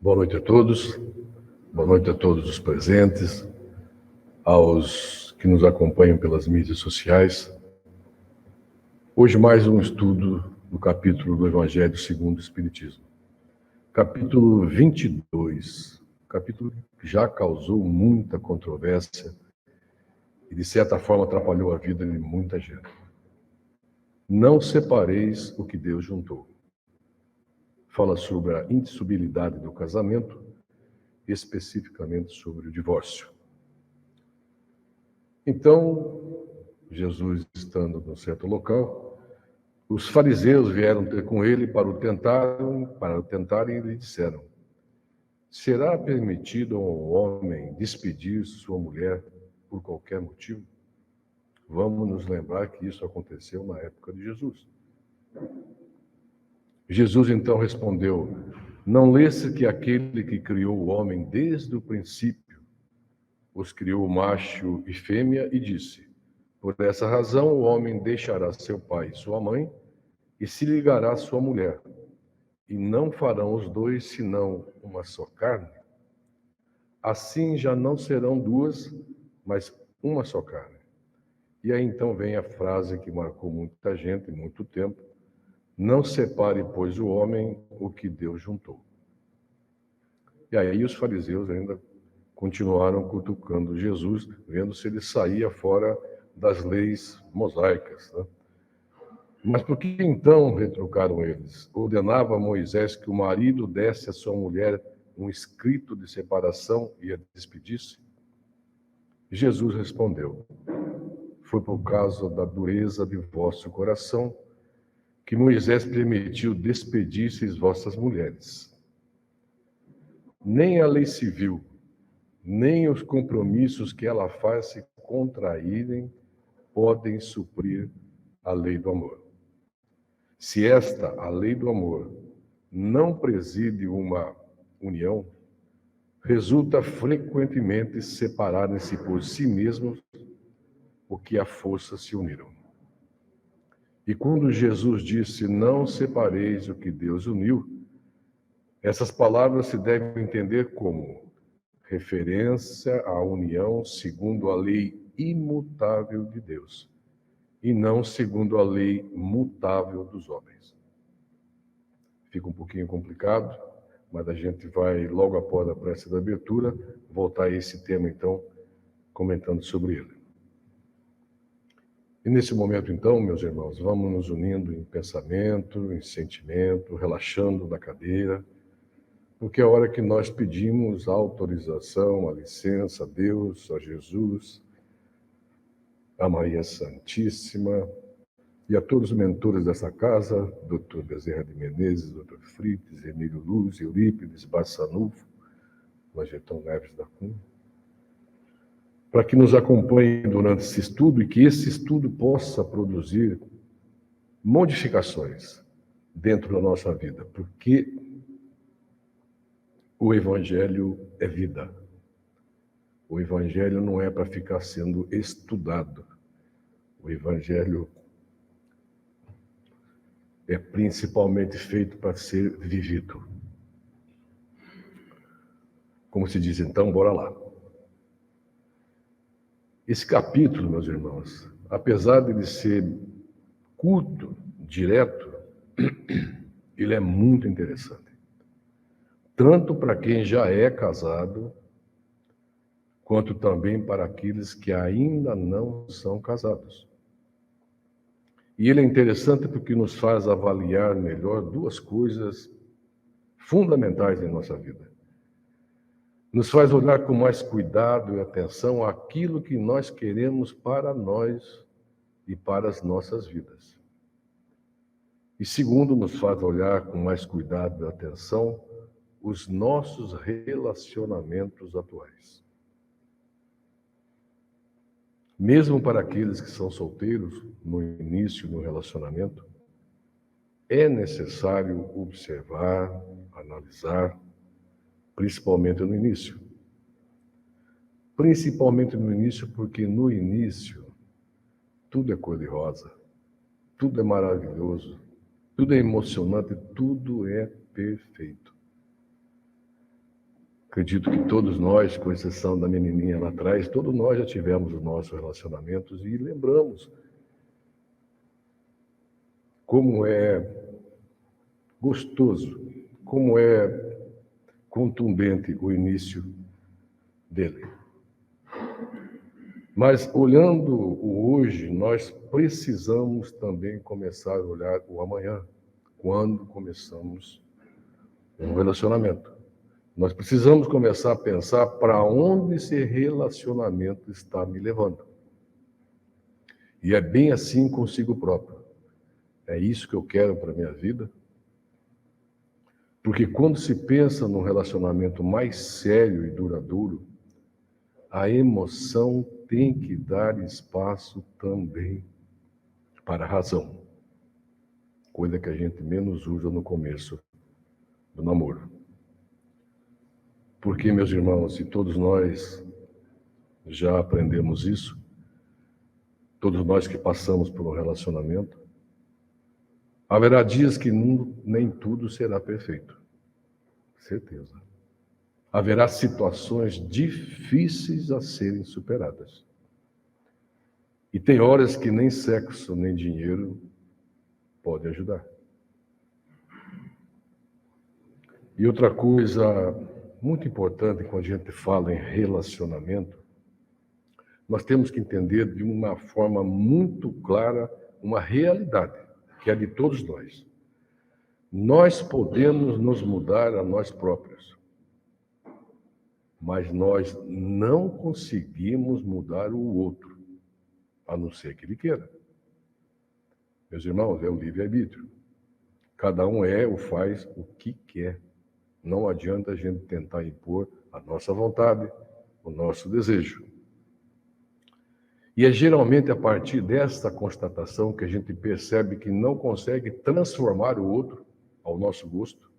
Boa noite a todos, boa noite a todos os presentes, aos que nos acompanham pelas mídias sociais. Hoje mais um estudo do capítulo do Evangelho segundo o Espiritismo. Capítulo 22, capítulo que já causou muita controvérsia e de certa forma atrapalhou a vida de muita gente. Não separeis o que Deus juntou. Fala sobre a indissolubilidade do casamento, especificamente sobre o divórcio. Então, Jesus estando num certo local, os fariseus vieram ter com ele para o tentarem e lhe disseram: será permitido ao homem despedir sua mulher por qualquer motivo? Vamos nos lembrar que isso aconteceu na época de Jesus. Jesus então respondeu: não lesse que aquele que criou o homem desde o princípio os criou macho e fêmea e disse: por essa razão o homem deixará seu pai e sua mãe e se ligará à sua mulher, e não farão os dois senão uma só carne. Assim já não serão duas, mas uma só carne. E aí então vem a frase que marcou muita gente, muito tempo: não separe, pois, o homem o que Deus juntou. E aí os fariseus ainda continuaram cutucando Jesus, vendo se ele saía fora das leis mosaicas, né? Mas por que então, retrucaram eles, ordenava a Moisés que o marido desse à sua mulher um escrito de separação e a despedisse? Jesus respondeu: foi por causa da dureza de vosso coração que Moisés permitiu despedir-se vossas mulheres. Nem a lei civil, nem os compromissos que ela faz se contraírem podem suprir a lei do amor. Se esta, a lei do amor, não preside uma união, resulta frequentemente separarem-se por si mesmos o que à força se uniram. E quando Jesus disse: não separeis o que Deus uniu, essas palavras se devem entender como referência à união segundo a lei imutável de Deus, e não segundo a lei mutável dos homens. Fica um pouquinho complicado, mas a gente vai, logo após a prece da abertura, voltar a esse tema, então, comentando sobre ele. E nesse momento, então, meus irmãos, vamos nos unindo em pensamento, em sentimento, relaxando na cadeira, porque é a hora que nós pedimos a autorização, a licença a Deus, a Jesus, a Maria Santíssima e a todos os mentores dessa casa, Dr. Bezerra de Menezes, Dr. Frites, Emílio Luz, Eurípides, Bassanufo, Magetão Neves da Cunha, para que nos acompanhem durante esse estudo e que esse estudo possa produzir modificações dentro da nossa vida, porque o Evangelho é vida. O Evangelho não é para ficar sendo estudado. O Evangelho é principalmente feito para ser vivido. Como se diz, então, bora lá. Esse capítulo, meus irmãos, apesar de ele ser curto, direto, ele é muito interessante. Tanto para quem já é casado, quanto também para aqueles que ainda não são casados. E ele é interessante porque nos faz avaliar melhor duas coisas fundamentais em nossa vida. Nos faz olhar com mais cuidado e atenção aquilo que nós queremos para nós e para as nossas vidas. E segundo, nos faz olhar com mais cuidado e atenção os nossos relacionamentos atuais. Mesmo para aqueles que são solteiros, no início do relacionamento, é necessário observar, analisar, principalmente no início. Principalmente no início, porque no início tudo é cor-de-rosa, tudo é maravilhoso, tudo é emocionante, tudo é perfeito. Acredito que todos nós, com exceção da menininha lá atrás, todos nós já tivemos os nossos relacionamentos e lembramos como é gostoso, como é contundente o início dele. Mas olhando o hoje, nós precisamos também começar a olhar o amanhã, quando começamos um relacionamento. Nós precisamos começar a pensar para onde esse relacionamento está me levando. E é bem assim consigo próprio. É isso que eu quero para a minha vida? Porque quando se pensa num relacionamento mais sério e duradouro, a emoção tem que dar espaço também para a razão. Coisa que a gente menos usa no começo do namoro. Porque, meus irmãos, e todos nós já aprendemos isso, todos nós que passamos por um relacionamento, haverá dias que nem tudo será perfeito. Certeza. Haverá situações difíceis a serem superadas. E tem horas que nem sexo, nem dinheiro pode ajudar. E outra coisa muito importante quando a gente fala em relacionamento, nós temos que entender de uma forma muito clara uma realidade, que é de todos nós. Nós podemos nos mudar a nós próprios, mas nós não conseguimos mudar o outro, a não ser que ele queira. Meus irmãos, é o livre-arbítrio. Cada um é ou faz o que quer. Não adianta a gente tentar impor a nossa vontade, o nosso desejo. E é geralmente a partir desta constatação que a gente percebe que não consegue transformar o outro ao nosso gosto.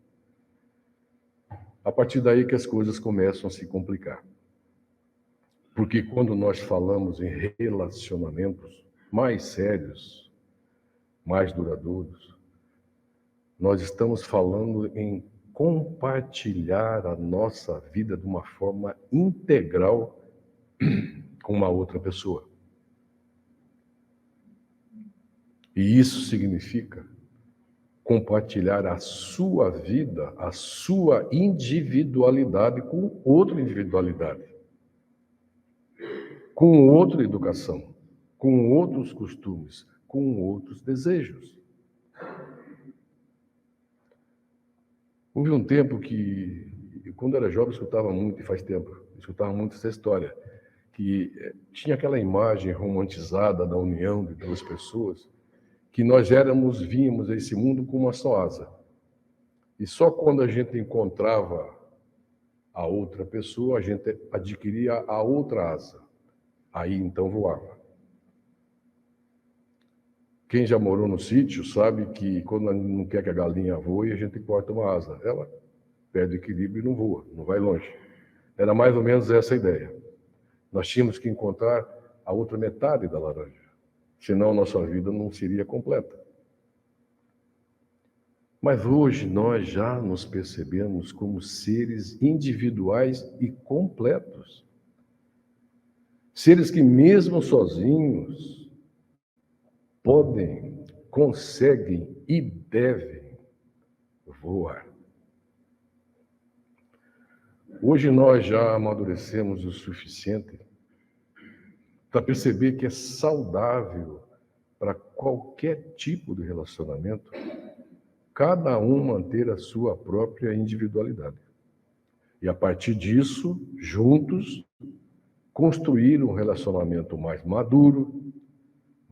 A partir daí que as coisas começam a se complicar. Porque quando nós falamos em relacionamentos mais sérios, mais duradouros, nós estamos falando em compartilhar a nossa vida de uma forma integral com uma outra pessoa. E isso significa compartilhar a sua vida, a sua individualidade com outra individualidade, com outra educação, com outros costumes, com outros desejos. Houve um tempo que, quando era jovem, escutava muito, e faz tempo, escutava muito essa história, que tinha aquela imagem romantizada da união de duas pessoas, que nós vínhamos a esse mundo com uma só asa. E só quando a gente encontrava a outra pessoa, a gente adquiria a outra asa. Aí então voava. Quem já morou no sítio sabe que quando não quer que a galinha voe, a gente corta uma asa. Ela perde o equilíbrio e não voa, não vai longe. Era mais ou menos essa a ideia. Nós tínhamos que encontrar a outra metade da laranja, senão nossa vida não seria completa. Mas hoje nós já nos percebemos como seres individuais e completos. Seres que mesmo sozinhos podem, conseguem e devem voar. Hoje nós já amadurecemos o suficiente para perceber que é saudável para qualquer tipo de relacionamento cada um manter a sua própria individualidade. E a partir disso, juntos, construir um relacionamento mais maduro,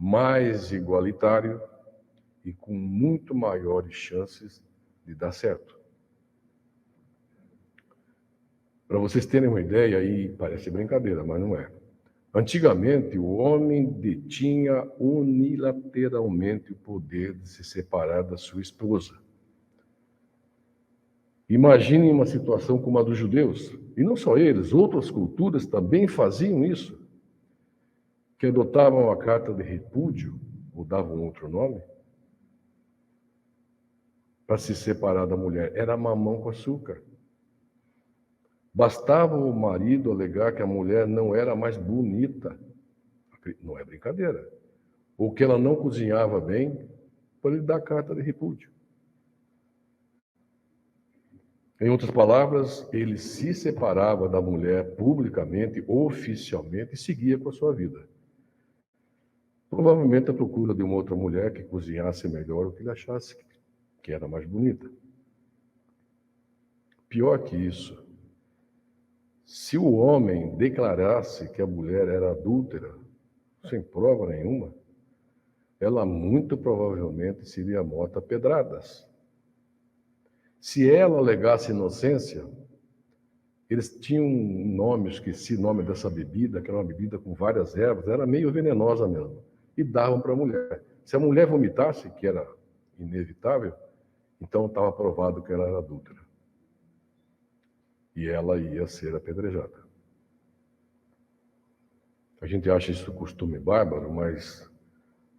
mais igualitário e com muito maiores chances de dar certo. Para vocês terem uma ideia, aí parece brincadeira, mas não é. Antigamente, o homem detinha unilateralmente o poder de se separar da sua esposa. Imaginem uma situação como a dos judeus, e não só eles, outras culturas também faziam isso, que adotavam a carta de repúdio, ou davam outro nome, para se separar da mulher. Era mamão com açúcar. Bastava o marido alegar que a mulher não era mais bonita, não é brincadeira, ou que ela não cozinhava bem, para ele dar carta de repúdio. Em outras palavras, ele se separava da mulher publicamente, oficialmente, e seguia com a sua vida. Provavelmente à procura de uma outra mulher que cozinhasse melhor ou que ele achasse que era mais bonita. Pior que isso, se o homem declarasse que a mulher era adúltera, sem prova nenhuma, ela muito provavelmente seria morta a pedradas. Se ela alegasse inocência, eles tinham um nome, esqueci o nome dessa bebida, que era uma bebida com várias ervas, era meio venenosa mesmo, e davam para a mulher. Se a mulher vomitasse, que era inevitável, então estava provado que ela era adúltera. E ela ia ser apedrejada. A gente acha isso costume bárbaro, mas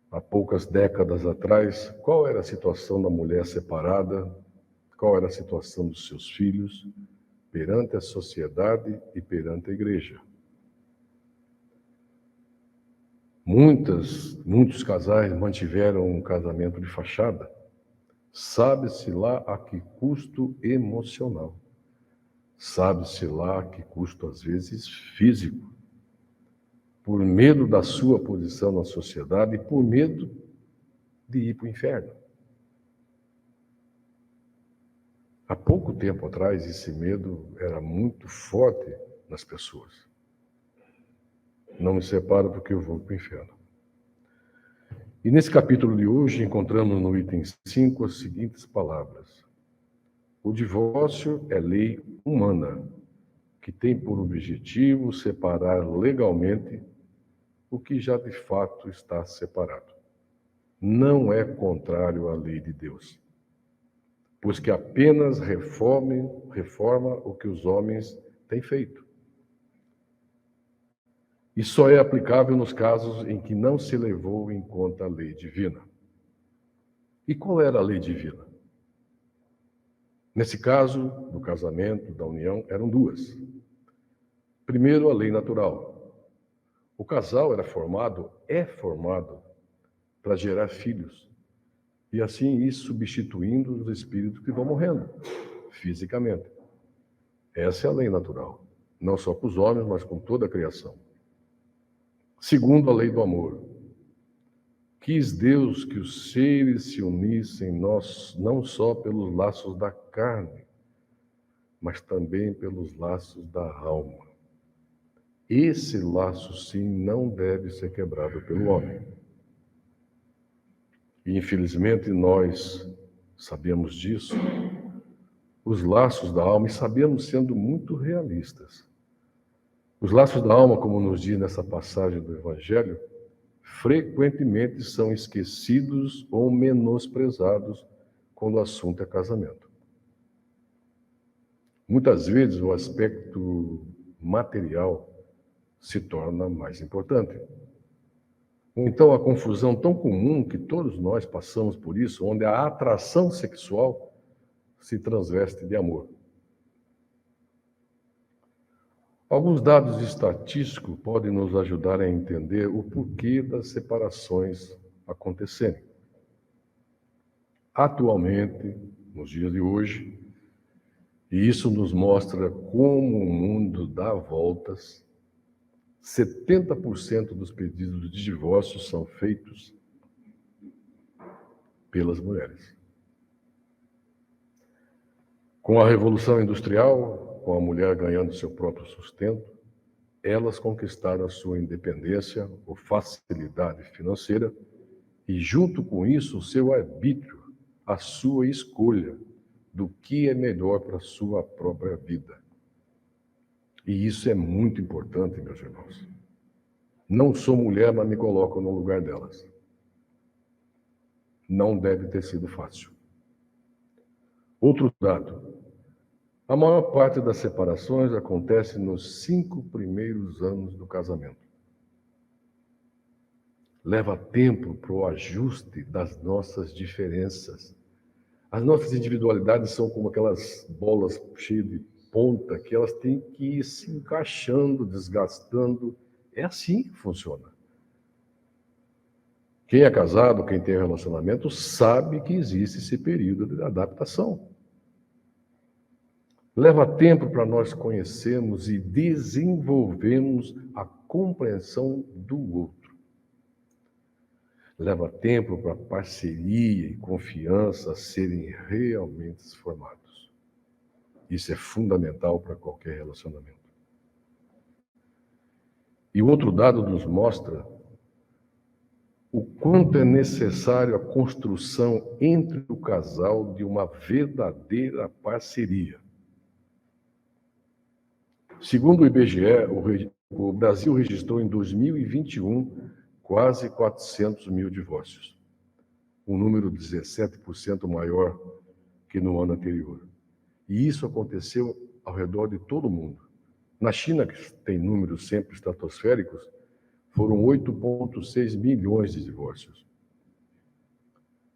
há poucas décadas atrás, qual era a situação da mulher separada? Qual era a situação dos seus filhos perante a sociedade e perante a igreja? Muitos casais mantiveram um casamento de fachada. Sabe-se lá a que custo emocional. Sabe-se lá a que custo, às vezes, físico. Por medo da sua posição na sociedade e por medo de ir para o inferno. Há pouco tempo atrás, esse medo era muito forte nas pessoas. Não me separo porque eu vou para o inferno. E nesse capítulo de hoje, encontramos no item 5 as seguintes palavras. O divórcio é lei humana, que tem por objetivo separar legalmente o que já de fato está separado. Não é contrário à lei de Deus, pois que apenas reforma o que os homens têm feito. E só é aplicável nos casos em que não se levou em conta a lei divina. E qual era a lei divina? Nesse caso, do casamento, da união, eram duas. Primeiro, a lei natural. O casal é formado para gerar filhos. E assim ir substituindo os espíritos que vão morrendo, fisicamente. Essa é a lei natural. Não só para os homens, mas com toda a criação. Segundo, a lei do amor. Quis Deus que os seres se unissem nós, não só pelos laços da carne, mas também pelos laços da alma. Esse laço, sim, não deve ser quebrado pelo homem. E, infelizmente, nós sabemos disso, os laços da alma, e sabemos sendo muito realistas. Os laços da alma, como nos diz nessa passagem do Evangelho, frequentemente são esquecidos ou menosprezados quando o assunto é casamento. Muitas vezes o aspecto material se torna mais importante. Ou então a confusão tão comum que todos nós passamos por isso, onde a atração sexual se transveste de amor. Alguns dados estatísticos podem nos ajudar a entender o porquê das separações acontecerem. Atualmente, nos dias de hoje, e isso nos mostra como o mundo dá voltas, 70% dos pedidos de divórcio são feitos pelas mulheres. Com a Revolução Industrial, com a mulher ganhando seu próprio sustento, elas conquistaram a sua independência ou facilidade financeira e, junto com isso, o seu arbítrio, a sua escolha do que é melhor para a sua própria vida. E isso é muito importante, meus irmãos. Não sou mulher, mas me coloco no lugar delas. Não deve ter sido fácil. Outro dado. A maior parte das separações acontece nos 5 primeiros anos do casamento. Leva tempo para o ajuste das nossas diferenças. As nossas individualidades são como aquelas bolas cheias de desponta, que elas têm que ir se encaixando, desgastando. É assim que funciona. Quem é casado, quem tem relacionamento, sabe que existe esse período de adaptação. Leva tempo para nós conhecermos e desenvolvermos a compreensão do outro. Leva tempo para parceria e confiança serem realmente formados. Isso é fundamental para qualquer relacionamento. E o outro dado nos mostra o quanto é necessário a construção entre o casal de uma verdadeira parceria. Segundo o IBGE, o Brasil registrou em 2021 quase 400 mil divórcios, um número 17% maior que no ano anterior. E isso aconteceu ao redor de todo o mundo. Na China, que tem números sempre estratosféricos, foram 8,6 milhões de divórcios.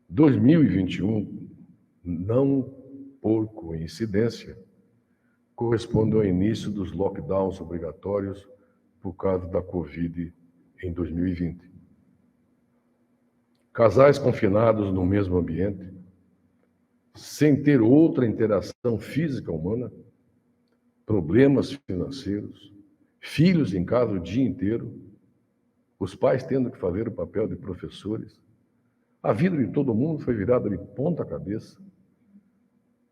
2021, não por coincidência, corresponde ao início dos lockdowns obrigatórios por causa da Covid em 2020. Casais confinados no mesmo ambiente, sem ter outra interação física humana, problemas financeiros, filhos em casa o dia inteiro, os pais tendo que fazer o papel de professores. A vida de todo mundo foi virada de ponta cabeça.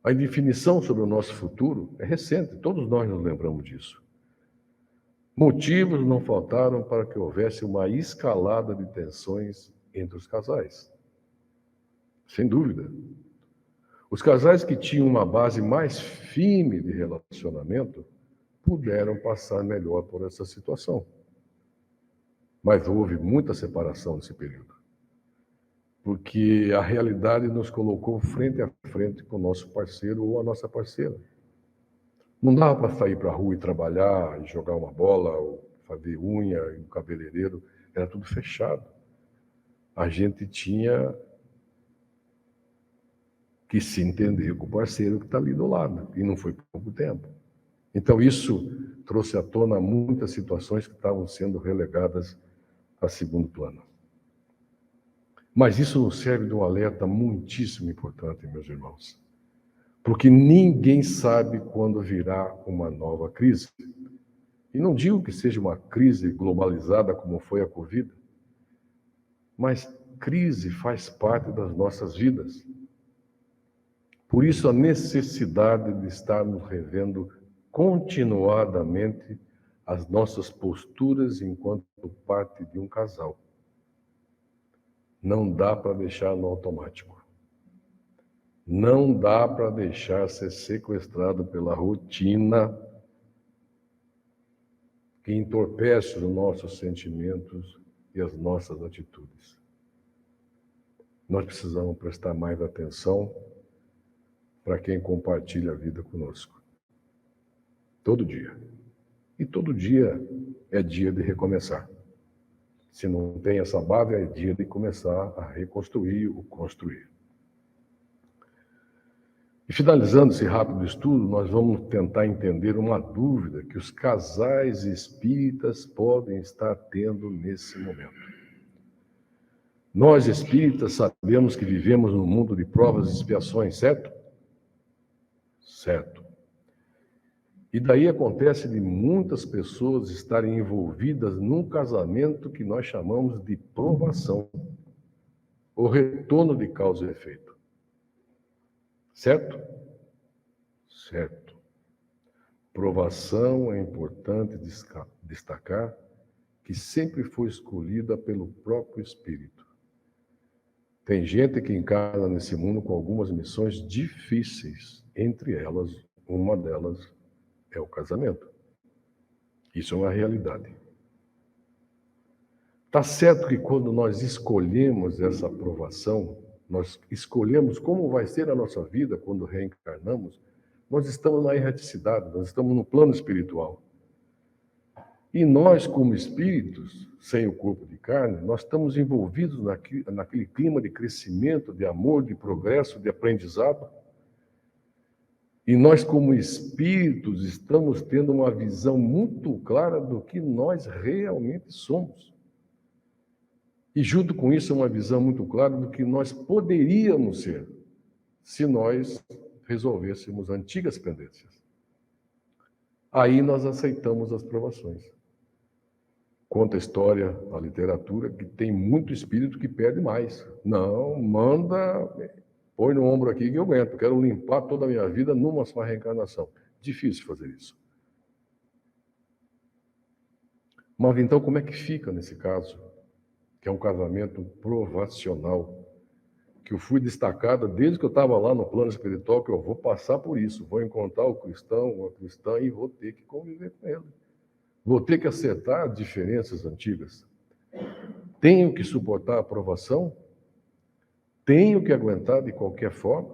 A indefinição sobre o nosso futuro é recente, todos nós nos lembramos disso. Motivos não faltaram para que houvesse uma escalada de tensões entre os casais. Sem dúvida. Os casais que tinham uma base mais firme de relacionamento puderam passar melhor por essa situação. Mas houve muita separação nesse período, porque a realidade nos colocou frente a frente com o nosso parceiro ou a nossa parceira. Não dava para sair para a rua e trabalhar, e jogar uma bola, ou fazer unha, e um cabeleireiro, era tudo fechado. A gente tinha que se entender com o parceiro que está ali do lado, e não foi por pouco tempo. Então isso trouxe à tona muitas situações que estavam sendo relegadas a segundo plano. Mas isso nos serve de um alerta muitíssimo importante, meus irmãos. Porque ninguém sabe quando virá uma nova crise. E não digo que seja uma crise globalizada como foi a Covid, mas crise faz parte das nossas vidas. Por isso a necessidade de estarmos revendo continuadamente as nossas posturas enquanto parte de um casal. Não dá para deixar no automático. Não dá para deixar ser sequestrado pela rotina que entorpece os nossos sentimentos e as nossas atitudes. Nós precisamos prestar mais atenção para quem compartilha a vida conosco. Todo dia. E todo dia é dia de recomeçar. Se não tem essa base, é dia de começar a reconstruir ou construir. E finalizando esse rápido estudo, nós vamos tentar entender uma dúvida que os casais espíritas podem estar tendo nesse momento. Nós espíritas sabemos que vivemos num mundo de provas e expiações, certo? Certo. E daí acontece de muitas pessoas estarem envolvidas num casamento que nós chamamos de provação, ou retorno de causa e efeito. Certo? Certo. Provação é importante destacar que sempre foi escolhida pelo próprio Espírito. Tem gente que encarna nesse mundo com algumas missões difíceis, entre elas, uma delas é o casamento. Isso é uma realidade. Está certo que quando nós escolhemos essa aprovação, nós escolhemos como vai ser a nossa vida quando reencarnamos, nós estamos na erraticidade, nós estamos no plano espiritual. E nós, como espíritos, sem o corpo de carne, nós estamos envolvidos naquele clima de crescimento, de amor, de progresso, de aprendizado. E nós, como espíritos, estamos tendo uma visão muito clara do que nós realmente somos. E junto com isso, uma visão muito clara do que nós poderíamos ser, se nós resolvêssemos antigas pendências. Aí nós aceitamos as provações. Conta a história, a literatura, que tem muito espírito que pede mais. Não, manda, põe no ombro aqui que eu aguento. Quero limpar toda a minha vida numa só reencarnação. Difícil fazer isso. Mas então como é que fica nesse caso? Que é um casamento provacional. Que eu fui destacada desde que eu estava lá no plano espiritual, que eu vou passar por isso. Vou encontrar o cristão ou a cristã e vou ter que conviver com ele. Vou ter que acertar diferenças antigas. Tenho que suportar a aprovação? Tenho que aguentar de qualquer forma?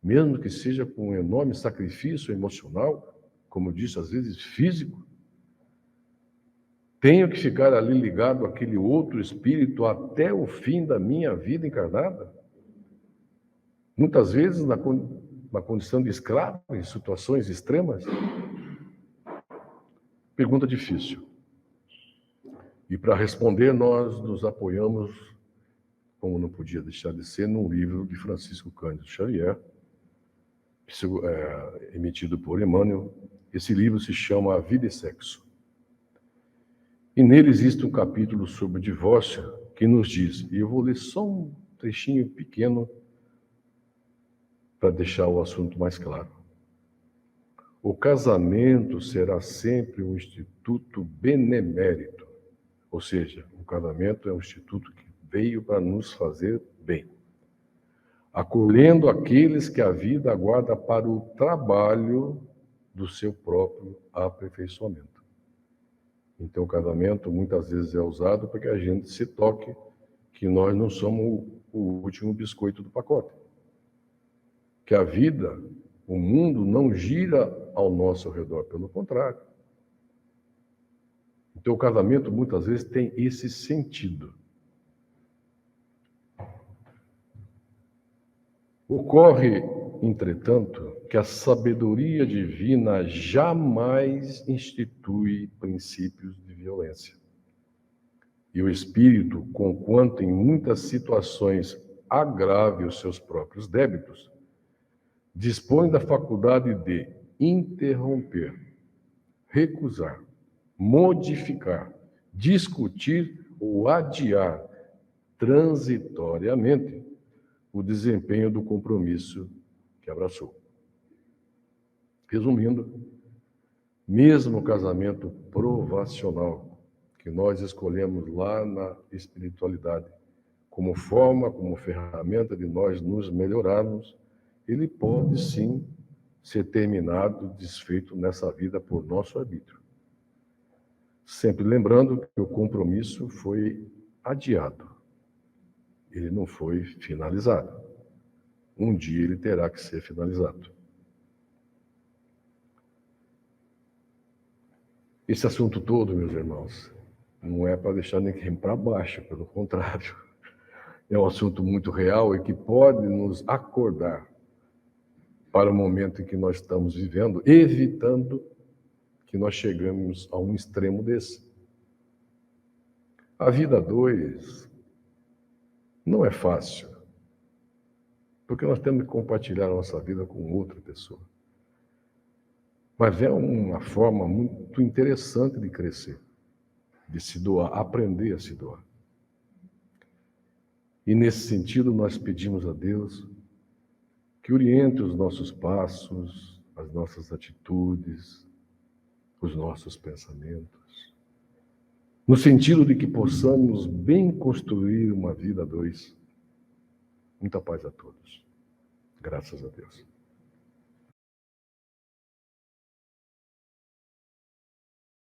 Mesmo que seja com um enorme sacrifício emocional, como eu disse, às vezes físico? Tenho que ficar ali ligado àquele outro espírito até o fim da minha vida encarnada? Muitas vezes na condição de escravo, em situações extremas? Pergunta difícil. E para responder, nós nos apoiamos, como não podia deixar de ser, num livro de Francisco Cândido Xavier, emitido por Emmanuel. Esse livro se chama A Vida e Sexo. E nele existe um capítulo sobre o divórcio que nos diz, e eu vou ler só um trechinho pequeno para deixar o assunto mais claro. O casamento será sempre um instituto benemérito, ou seja, o casamento é um instituto que veio para nos fazer bem, acolhendo aqueles que a vida aguarda para o trabalho do seu próprio aperfeiçoamento. Então, o casamento muitas vezes é usado para que a gente se toque que nós não somos o último biscoito do pacote. Que a vida, o mundo não gira ao nosso redor, pelo contrário. Então, o casamento muitas vezes tem esse sentido. Ocorre, entretanto, que a sabedoria divina jamais institui princípios de violência. E o espírito, conquanto em muitas situações agrave os seus próprios débitos, dispõe da faculdade de interromper, recusar, modificar, discutir ou adiar transitoriamente o desempenho do compromisso que abraçou. Resumindo, mesmo o casamento provacional que nós escolhemos lá na espiritualidade, como forma, como ferramenta de nós nos melhorarmos, ele pode sim ser terminado, desfeito nessa vida por nosso arbítrio. Sempre lembrando que o compromisso foi adiado. Ele não foi finalizado. Um dia ele terá que ser finalizado. Esse assunto todo, meus irmãos, não é para deixar ninguém para baixo, pelo contrário. É um assunto muito real e que pode nos acordar para o momento em que nós estamos vivendo, evitando que nós chegamos a um extremo desse. A vida a dois não é fácil, porque nós temos que compartilhar a nossa vida com outra pessoa. Mas é uma forma muito interessante de crescer, de se doar, aprender a se doar. E nesse sentido nós pedimos a Deus que oriente os nossos passos, as nossas atitudes, os nossos pensamentos, no sentido de que possamos bem construir uma vida a dois. Muita paz a todos. Graças a Deus.